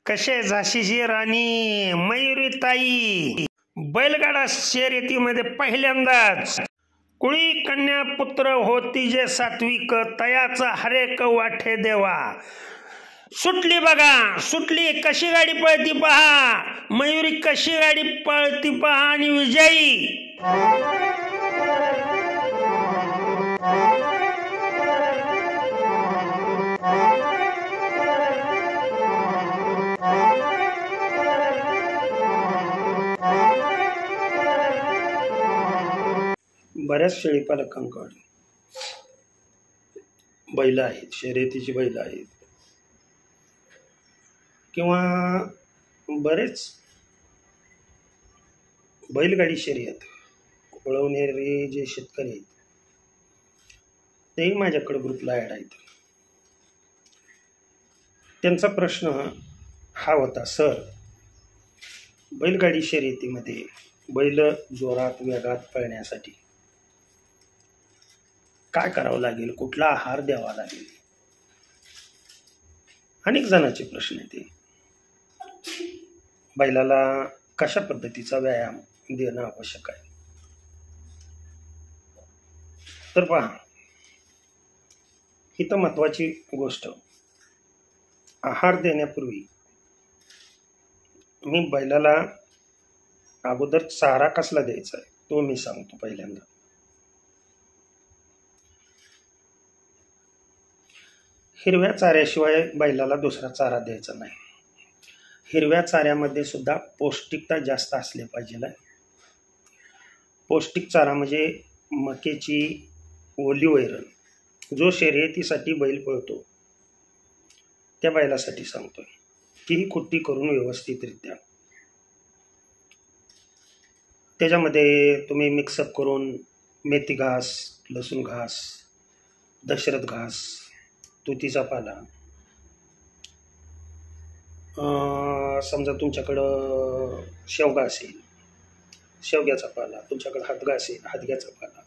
कसे झाशीची राणी मयुरीताई बैलगाडा शर्यतीमध्ये पहिल्यांदाच कुळी कन्या पुत्र होती जे सात्विक तयाचा हरेक वाठे देवा. सुटली बघा, सुटली. कशी गाडी पळती पहा, मयुरी कशी गाडी पळती पहा आणि विजयी. बऱ्याच शेळीपालकांकडे बैल आहेत, शर्यतीची बैल आहेत, किंवा बरेच बैलगाडी शर्यत वळवणारे जे शेतकरी आहेत तेही माझ्याकडे ग्रुपला ॲड आहेत. त्यांचा प्रश्न हा होता, सर बैलगाडी शर्यतीमध्ये बैल जोरात वेगात पळण्यासाठी काय करावं लागेल, कुठला आहार द्यावा लागेल. अनेक जणांचे प्रश्न आहेत. बैलाला कशा पद्धतीचा व्यायाम देणं आवश्यक आहे. तर पहा, ही तर महत्वाची गोष्ट. आहार देण्यापूर्वी मी बैलाला अगोदर चारा कसला द्यायचा आहे तो मी सांगतो. पहिल्यांदा हिरव्या चाऱ्याशिवाय बैलाला दुसरा चारा द्यायचा नाही. हिरव्या चाऱ्यामध्ये सुद्धा पौष्टिकता जास्त असली पाहिजे. पौष्टिक चारा म्हणजे मकेची ओली वैरण, जो शर्यतीसाठी बैल पळतो त्या बैलासाठी सांगतोय की ही कुट्टी करून व्यवस्थितरित्या त्याच्यामध्ये तुम्ही मिक्सअप करून मेथी घास, लसूण घास, दशरथ घास, तुतीचा पाला, समजा तुमच्याकडं शेवगा असेल शेवग्याचा पाला, तुमच्याकडं हातगा असेल हातग्याचा पाला,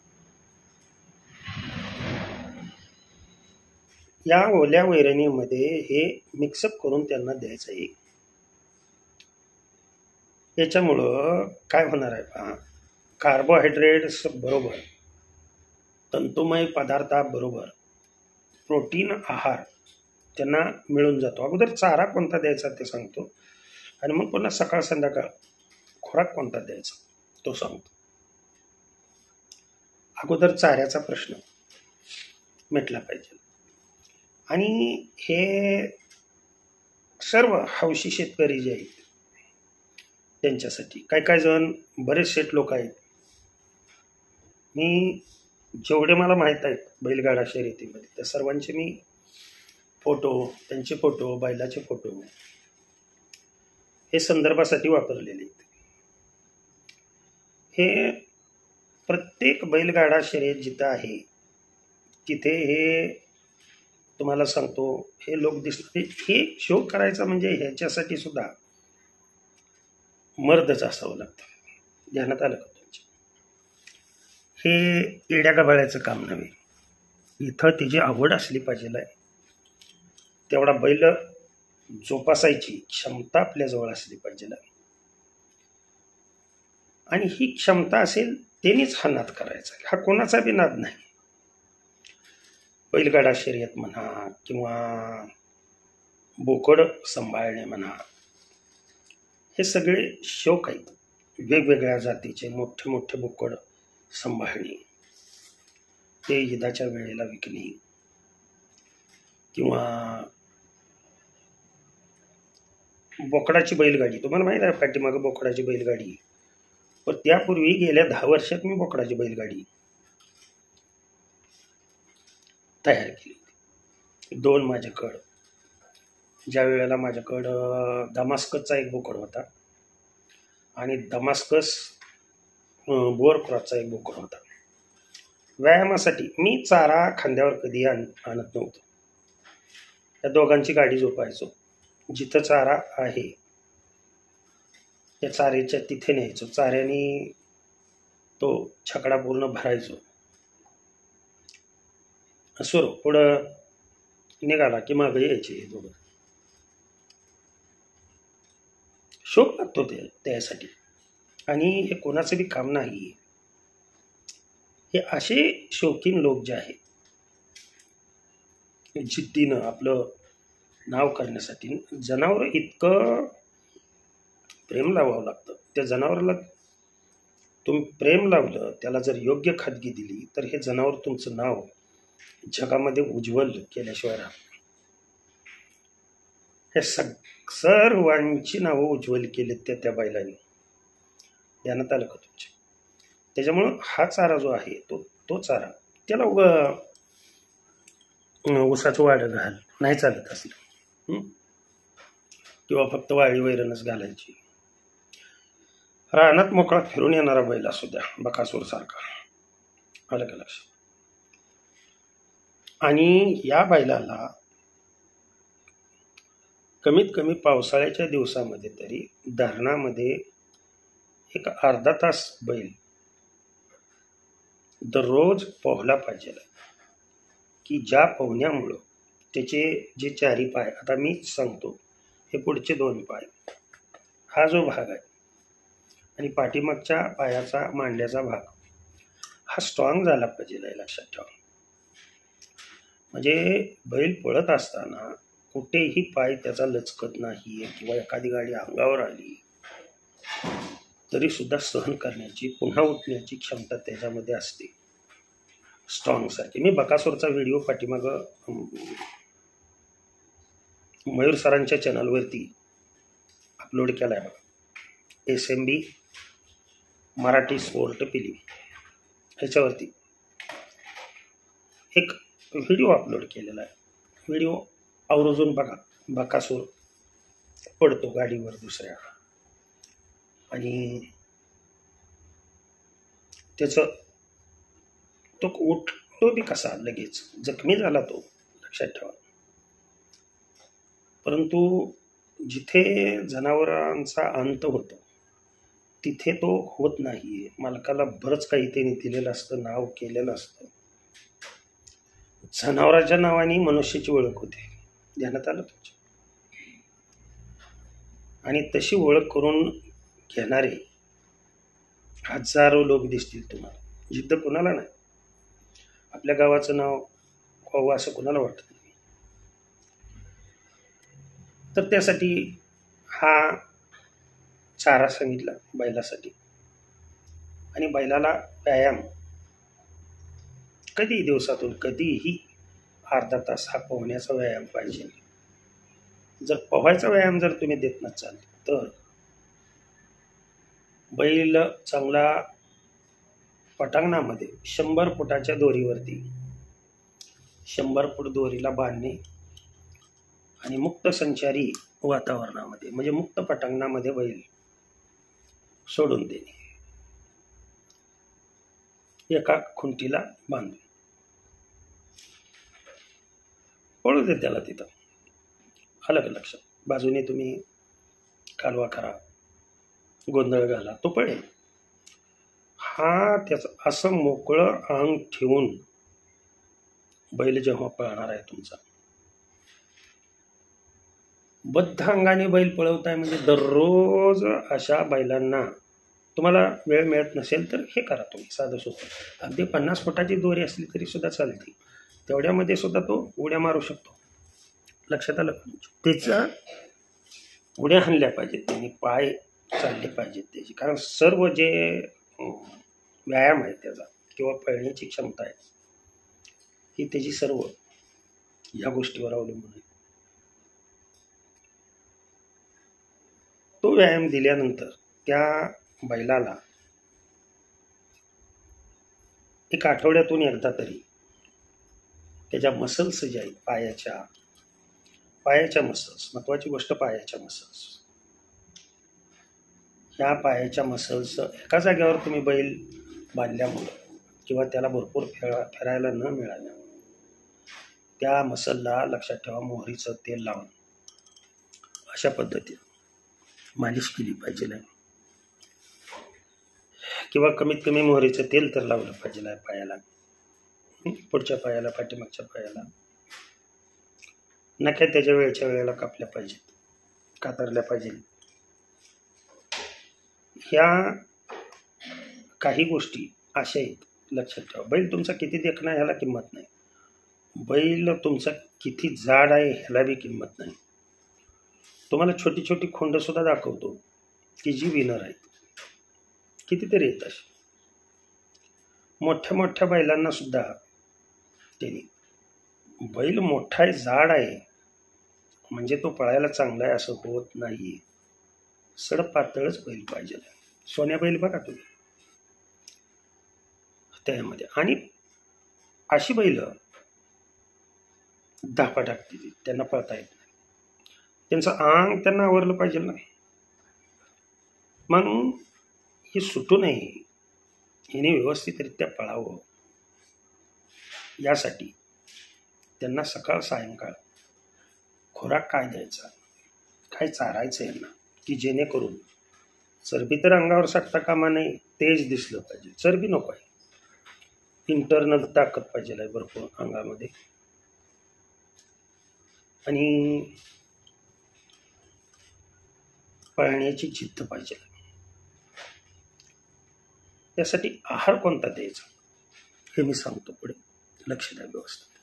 या ओल्या वैरणीमध्ये हे मिक्सअप करून त्यांना द्यायचं आहे. याच्यामुळं काय होणार आहे पहा, कार्बोहायड्रेट्स बरोबर, तंतुमय पदार्थाबरोबर प्रोटीन आहार त्यांना मिळून जातो. अगोदर चारा कोणता द्यायचा ते सांगतो आणि मग पुन्हा सकाळ संध्याकाळ खुराक कोणता द्यायचा तो सांगतो. अगोदर चाऱ्याचा प्रश्न मिटला पाहिजे. आणि हे सर्व हौशी शेतकरी जे आहेत त्यांच्यासाठी काय जण बरेच शेट लोक आहेत. मी जेवढे मला माहीत आहेत बैलगाडा शर्यतीमध्ये त्या सर्वांचे मी फोटो, त्यांचे फोटो, बैलाचे फोटो हे संदर्भासाठी वापरलेले आहेत. हे प्रत्येक बैलगाडा शर्यत जिथं आहे तिथे हे तुम्हाला सांगतो हे लोक दिसते. हे शो करायचा म्हणजे ह्याच्यासाठी सुद्धा मर्दच असावं लागतं. ध्यानात आलं का तुमच्या? हे येड्या गबाळ्याचं काम नव्हे. इथं तिची आवड असली पाहिजे. तेवढा बैल जोपासायची क्षमता आपल्याजवळ असली पाहिजे. आणि ही क्षमता असेल त्यांनीच हा नाद करायचा. हा कोणाचा बी नाद नाही. बैलगाडा शर्यत म्हणा किंवा बोकड सांभाळणे म्हणा, हे सगळे शौक आहेत. वेगवेगळ्या जातीचे मोठे मोठे बोकड सांभाळणे, ते ईदाच्या वेळेला विकणे, किंवा बोकडाची बैलगाडी. तुम्हाला माहीत आहे पाठीमागं बोकडाची बैलगाडी. पण त्यापूर्वी गेल्या 10 वर्षात मी बोकडाची बैलगाडी तयार केली. 2 माझ्याकडं. ज्या वेळेला माझ्याकडं दमास्कसचा एक बोकड होता आणि दमास्कस बोअर क्रॉसचा एक बोकड होता. व्यायामासाठी मी चारा खांद्यावर कधी आणत नव्हतो. त्या दोघांची गाडी झोपायचो. जिथं चारा आहे त्या चाऱ्याच्या तिथे न्यायचो. चाऱ्याने तो छकडा पूर्ण भरायचो. सुरू पुढं निघाला की मागे यायचे दोघं. शोक लागतो त्यासाठी. आणि हे कोणाचं बी काम नाही. हे असे शौकीन लोक जे आहेत, जिद्दीनं आपलं नाव करण्यासाठी जनावर इतकं प्रेम लावावं लागतं. त्या जनावराला तुम्ही प्रेम लावलं, त्याला जर योग्य खाद्य दिली, तर हे जनावर तुमचं नाव जगामध्ये उज्ज्वल केल्याशिवाय राहत. हे सर्वांची नावं उज्ज्वल केलेत त्या बैलांनी. ध्यानात आलं का तुमच्या? त्याच्यामुळं हा चारा जो आहे तो चारा त्याला ऊसाचं वाडं घाल नाही चालत असलं, किंवा फक्त वाळी वैरणच घालायची. रानात मोकळा फिरून येणारा बैल असू द्या, बकासूर सारखा. आलं का लक्षात? आणि या बैलाला कमीत कमी पावसाळ्याच्या दिवसामध्ये तरी धरणामध्ये एक अर्धा तास बैल दररोज पोहला पाहिजे, की ज्या पोहण्यामुळं त्याचे जे चारी पाय, आता मी सांगतो, हे पुढचे 2 पाय, हा जो भाग आहे आणि पाठीमागच्या पायाचा मांड्याचा भाग हा स्ट्रॉंग झाला पाहिजे, लक्षात ठेवा. म्हणजे बैल पळत असताना कुठेही पाय त्याचा लचकत नाही, किंवा एखादी गाडी अंगावर आली तरी सुद्धा सहन करण्याची, पुन्हा उठण्याची क्षमता त्याच्यामध्ये असते, स्ट्रॉंग सारखी. मी बकासूरचा व्हिडिओ पाठीमाग मयूर सरांच्या चॅनलवरती अपलोड केला आहे बघा, SMB मराठी स्पोर्ट फिल्म, ह्याच्यावरती एक व्हिडिओ अपलोड केलेला आहे. व्हिडिओ आवर्जून बघा. बकासूर पडतो गाडीवर दुसऱ्या, आणि त्याचं तो उठतो बी कसा, लगेच जखमी झाला तो, लक्षात ठेवा. परंतु जिथे जनावरांचा अंत होतो तिथे तो होत नाही. मालकाला बरंच काही त्यांनी दिलेलं असतं, नाव केलेलं असतं. जनावरांच्या नावाने मनुष्याची ओळख होते. ध्यानात आलं तुमच्या? आणि तशी ओळख करून घेणारे हजारो लोक दिसतील तुम्हाला. जिद्द कुणाला नाही. आपल्या गावाचं नाव व्हावं असं कुणाला वाटत नाही. तर त्यासाठी हा चारा सांगितला बैलासाठी. आणि बैलाला व्यायाम कधी दिवसातून कधीही अर्धा तास हा पोहण्याचा व्यायाम पाहिजे. जर पोहायचा व्यायाम जर तुम्ही देत नसाल तर बैल चांगला पटांगणामध्ये 100 फुटाच्या दोरीवरती 100 फूट दोरीला बांधणे आणि मुक्त संचारी वातावरणामध्ये, म्हणजे मुक्त पटांगणामध्ये बैल सोडून देणे, एका खुंटीला बांधून पळू दे त्याला तिथं. आलं का लक्षात? बाजूने तुम्ही कालवा करा, गोंधळ घाला, तो पळेल. हा त्याचं असं मोकळं अंग ठेवून बैल जेव्हा पळणार आहे तुमचा, बद्ध अंगाने बैल पळवताय, म्हणजे दररोज अशा बैलांना तुम्हाला वेळ मिळत नसेल तर हे करा तुम्ही, साधं सोपं. अगदी 50 फुटाची दोरी असली तरी सुद्धा चालते. तेवढ्यामध्ये सुद्धा तो उड्या मारू शकतो. लक्षात आलं? त्याचा उड्या हाणल्या पाहिजेत त्यांनी, पाय चालले पाहिजेत त्याची. कारण सर्व जे व्यायाम आहे त्याचा किंवा पळण्याची क्षमता आहे ही त्याची सर्व या गोष्टीवर अवलंबून आहे. तो व्यायाम दिल्यानंतर त्या बैलाला 1 आठवड्यातून एकदा तरी त्याच्या मसल्स ज्या आहेत पायाच्या मसल्स, महत्वाची गोष्ट पायाच्या मसल्स, ह्या पायाच्या मसल्स एका जागेवर तुम्ही बैल बांधल्यामुळं किंवा त्याला भरपूर फिरायला न मिळाल्यामुळे त्या मसलला, लक्षात ठेवा, मोहरीचं तेल लावून अशा पद्धतीने मालिश केली पाहिजे, किंवा कमीत कमी मोहरीचं तेल तर लावलं पाहिजे पायाला, पुढच्या पायाला, पाठीमागच्या पायाला. नख्या त्याच्या वेळच्या वेळेला कापल्या पाहिजेत, कातरल्या पाहिजे. ह्या काही गोष्टी अशा आहेत, लक्षात ठेवा. बैल तुमचा किती देखणा ह्याला किंमत नाही. बैल तुमचा किती जाड आहे ह्याला बी किंमत नाही. तुम्हाला छोटी छोटी खोंडसुद्धा दाखवतो की जी विनर आहेत, कितीतरी येत अशी. मोठ्या मोठ्या बैलांना सुद्धा त्यांनी बैल मोठा आहे, जाड आहे म्हणजे तो पळायला चांगला आहे असं होत नाही. सड पातळच बैल पाहिजे. सोन्या बैल बघा तुम्ही त्यामध्ये, आणि अशी बैल धापा टाकते, त्यांना पळता येत नाही. त्यांचं अंग त्यांना आवरलं पाहिजे ना. मग हे सुटू नये, हिने व्यवस्थितरित्या पळावं, यासाठी त्यांना सकाळ सायंकाळ खुराक काय द्यायचा, काय चारायचं यांना, की जेणेकरून चरबी तर अंगावर साठता कामा नये, तेज दिसलं पाहिजे. चरबी नको आहे, इंटरनल ताकद पाहिजे आहे भरपूर अंगामध्ये. आणि पळण्याची जिद्द पाहिजे. त्यासाठी आहार कोणता द्यायचा हे मी सांगतो पुढे, लक्ष द्या व्यवस्थित.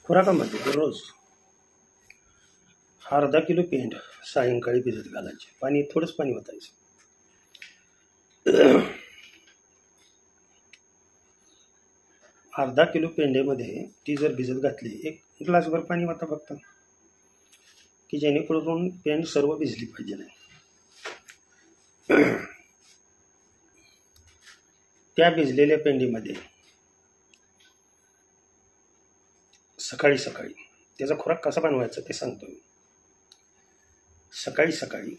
खुराकामध्ये दररोज अर्धा किलो पेंड सायंकाळी भिजत घालायचे, पाणी थोडंच पाणी ओतायचं. अर्धा किलो पेंडेमध्ये ती जर भिजत घातली, एक ग्लासभर पाणी ओता फक्त, की जेणेकरून पेंड सर्व भिजली पाहिजे नाही. त्या भिजलेल्या पेंडीमध्ये सकाळी सकाळी त्याचा खुराक कसा बनवायचा ते सांगतो मी. सकाळी सकाळी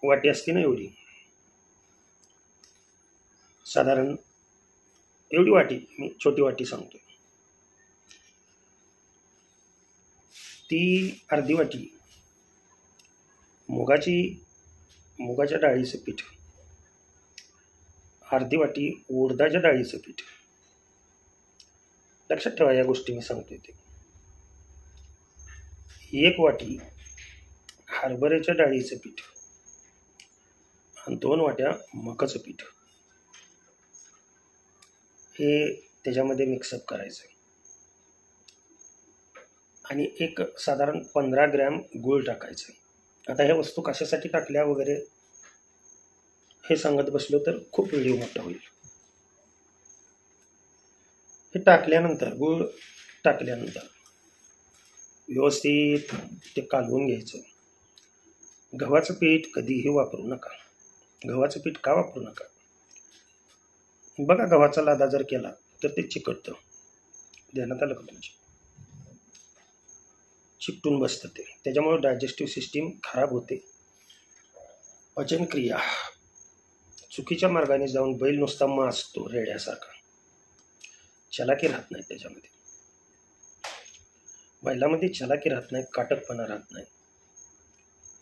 वाटी असते ना एवढी, साधारण एवढी वाटी, मी छोटी वाटी सांगतो, ती अर्धी वाटी मुगाच्या डाळीचं पीठ, अर्धी वाटी उडदाच्या डाळीचं पीठ. लक्षात ठेवा या गोष्टी मी सांगतोय ते. 1 वाटी हरभऱ्याच्या डाळीचं पीठ आणि 2 वाट्या मकाचं पीठ, हे त्याच्यामध्ये मिक्सअप करायचं. आणि एक साधारण 15 ग्रॅम गूळ टाकायचं. आता ह्या वस्तू कशासाठी टाकल्या वगैरे हे सांगत बसलो तर खूप व्हिडिओ मोठा होईल. हे टाकल्यानंतर, गूळ टाकल्यानंतर व्यवस्थित ते कालवून घ्यायचं. गव्हाचं पीठ कधीही वापरू नका. गव्हाचं पीठ का वापरू नका, बघा गव्हाचा लादा जर केला तर ते चिकटतं, ध्यानात आलं का तुमच्या, चिकटून बसतं ते. त्याच्यामुळे डायजेस्टिव्ह सिस्टीम खराब होते, पचनक्रिया चुकीच्या मार्गाने जाऊन बैल नुसता माजतो रेड्यासारखा, चलाकी राहत नाही त्याच्यामध्ये. बैलामध्ये चलाकी राहत नाही, काटकपणा राहत नाही.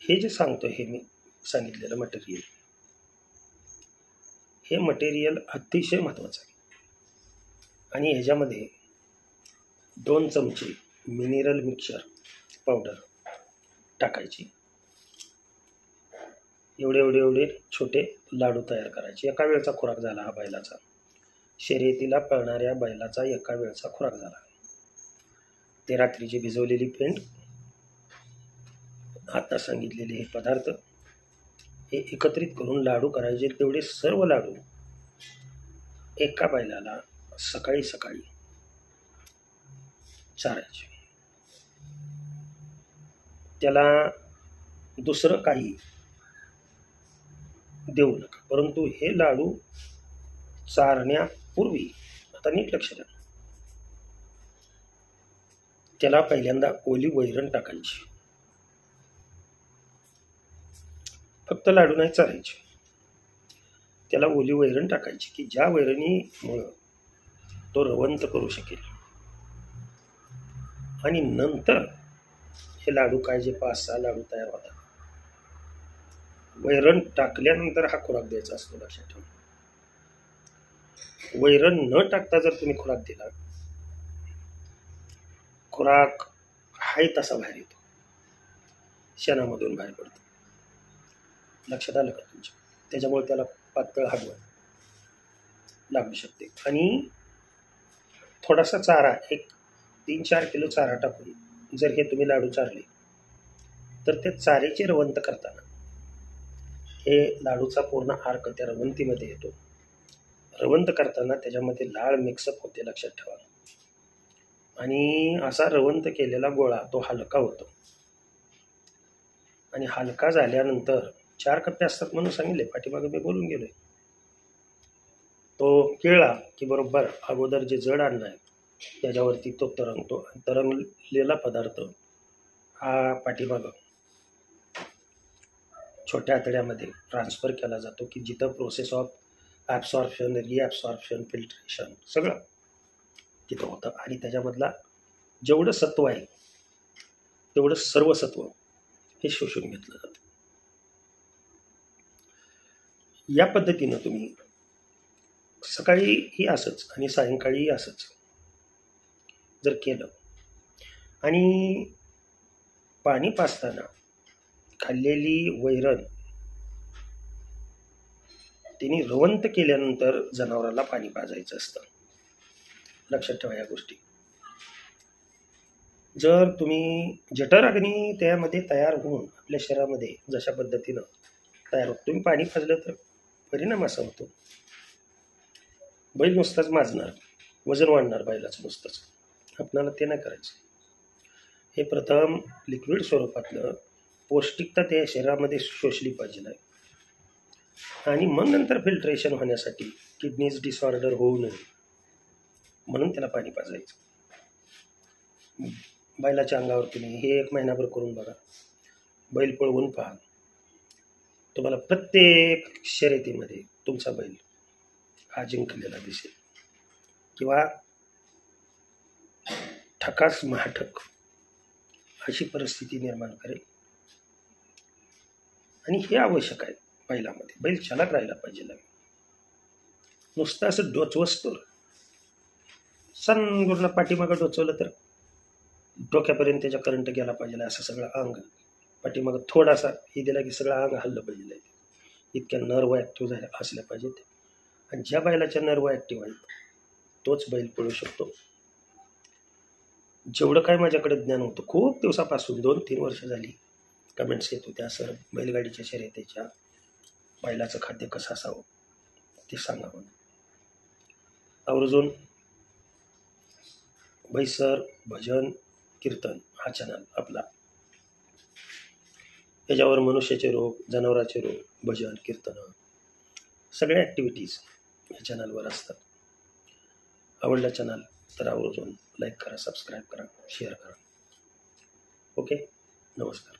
हे जे सांगतो हे मी सांगितलेलं मटेरियल, हे मटेरियल अतिशय महत्त्वाचं आहे. आणि ह्याच्यामध्ये 2 चमचे मिनरल मिक्सर पावडर टाकायची. एवढे छोटे लाडू तयार करायचे. एका वेळचा खुराक झाला हा बैलाचा, शर्यतीला पळणाऱ्या बैलाचा एका वेळचा खुराक झाला. ते रात्रीची भिजवलेली पेंड, आता सांगितलेले हे पदार्थ, हे एकत्रित करून लाडू करायचे. तेवढे सर्व लाडू एका बैलाला सकाळी सकाळी चारायचे. त्याला दुसरं काही देऊ नका, परंतु हे लाडू चारण्यापूर्वी, आता नीट लक्ष द्या, त्याला पहिल्यांदा ओली वैरण टाकायची. फक्त लाडू नाही चारायचे, त्याला ओली वैरण टाकायची, की ज्या वैरणीमुळं तो रवंत करू शकेल. आणि नंतर हे लाडू काय, जे 5-6 लाडू तयार होतात, वैरण टाकल्यानंतर हा खुराक द्यायचा असतो. लक्षात ठेवा, वैरण न टाकता जर तुम्ही खुराक दिला, खुराक हाय तसा बाहेर येतो, शेणामधून बाहेर पडतो. लक्षात आलं का तुमच्या? त्याच्यामुळे त्याला पातळ हलवा लागू शकते. आणि थोडासा चारा, एक 3-4 किलो चारा टाकून जर हे तुम्ही लाडू चारले तर ते चाऱ्याचे रवंत करताना हे लाडूचा पूर्ण अर्क त्या रवंतीमध्ये येतो. रवंत करताना त्याच्यामध्ये लाळ मिक्सअप होते, लक्षात ठेवा. आणि असा रवंत केलेला गोळा तो हलका होतो. आणि हलका झाल्यानंतर 4 कप्पे असतात म्हणून सांगितले, पाठीमागे मी बोलून गेलोय. तो केळा की बरोबर अगोदर जे जड अन्न आहे त्याच्यावरती तो तरंगतो. तरंगलेला पदार्थ हा पाठीमागं छोट्या आतड्यामध्ये ट्रान्सफर केला जातो की जिथं प्रोसेस ऑफ ॲब्सॉर्प्शन, रिॲब्सॉर्प्शन, फिल्ट्रेशन सगळं तिथं होतं. आणि त्याच्यामधला जेवढं सत्व आहे तेवढं सर्व सत्व हे शोषून घेतलं जातं. या पद्धतीनं तुम्ही सकाळीही असंच आणि सायंकाळीही असंच जर केलं आणि पाणी पाजताना खाल्लेली वैरण तिने रवंत केल्यानंतर जनावराला पाणी पाजायचं असतं. लक्षात ठेवा या गोष्टी. जर तुम्ही जठराग्नी त्यामध्ये तयार होऊन आपल्या शरीरामध्ये जशा पद्धतीनं तयार होत तुम्ही पाणी पाजलं तर परिणाम असा होतो, बैल नुसताच माजणार, वजन वाढणार बैलाचं नुसतंच. आपणाला ते नाही करायचं. हे प्रथम लिक्विड स्वरूपातलं पौष्टिकता त्या शरीरामध्ये शोषली पाहिजे आणि मग नंतर फिल्ट्रेशन होण्यासाठी किडनीज डिसऑर्डर होऊ नये म्हणून त्याला पाणी पाजायचं. बैलाच्या अंगावर तुम्ही हे 1 महिनाभर करून बघा, बैल पळवून पहा, तुम्हाला प्रत्येक शर्यतीमध्ये तुमचा बैल हा जिंकलेला दिसेल किंवा ठकास महाठक अशी परिस्थिती निर्माण करेल. आणि हे आवश्यक आहे बैलामध्ये. बैल चालक राहायला पाहिजे. नुसतं असं डोचवस्तो सनगुरुला पाठीमागं डोचवलं तर डोक्यापर्यंत त्याच्या करंट गेला पाहिजे. असं सगळं अंग पाठीमागं थोडासा हे दिला की सगळं अंग हल्लं पाहिजे. इतक्या नर्व ॲक्टिव्ह झाल्या असल्या पाहिजेत. आणि ज्या बैलाच्या नर्व ॲक्टिव्ह आहेत तोच बैल पळू शकतो. जेवढं काय माझ्याकडे ज्ञान होतं खूप दिवसापासून 2-3 वर्ष झाली कमेंट्स येत होत्या, सर बैलगाडीच्या शर्यतीच्या बैलाचं खाद्य कसं असावं ते सांगा म्हणून. आवर्जून बैसर भजन कीर्तन हा चॅनल आपला, याच्यावर मनुष्याचे रोग, जनावराचे रोग, भजन कीर्तन सगळ्या ॲक्टिव्हिटीज या चॅनलवर असतात. आवडलं चॅनल तर आवर्जून लाईक करा, सबस्क्राईब करा, शेअर करा. ओके, नमस्कार.